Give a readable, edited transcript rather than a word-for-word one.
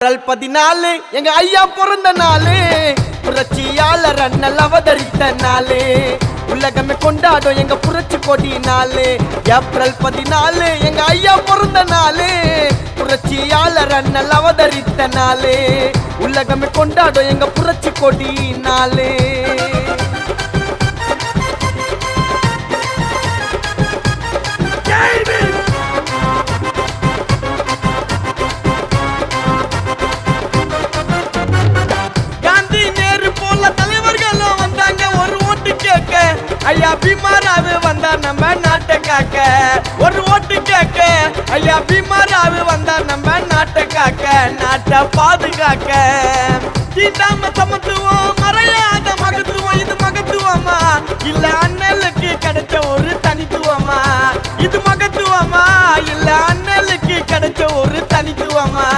14 எங்க ஐயா பிறந்த நாளு, புரட்சியாளர் அண்ணல் அவதரித்த நாளு, உலகமே கொண்டாடும் எங்க புரட்சி கொடி நாளு. ஏப்ரல் 14 எங்க ஐயா பிறந்த நாளு, புரட்சியாளர் அண்ணல் அவதரித்த நாளு, உலகமே கொண்டாடும் எங்க புரட்சி கொடி நாளு. ஐயா பீமாராவு வந்தா நம்ம நாட்டை காக்க, ஒரு ஓட்டு கேட்க. ஐயா பீமாராவு வந்தா நம்ம நாட்டை காக்க, நாட்டை பாதுகாக்க. தீண்டாம சமத்துவம் மறையாத மகத்துவம், இது மகத்துவமா இல்ல அண்ணலுக்கு கிடைச்ச ஒரு தனித்துவமா? இது மகத்துவமா இல்ல அண்ணலுக்கு கிடைச்ச ஒரு தனித்துவமா?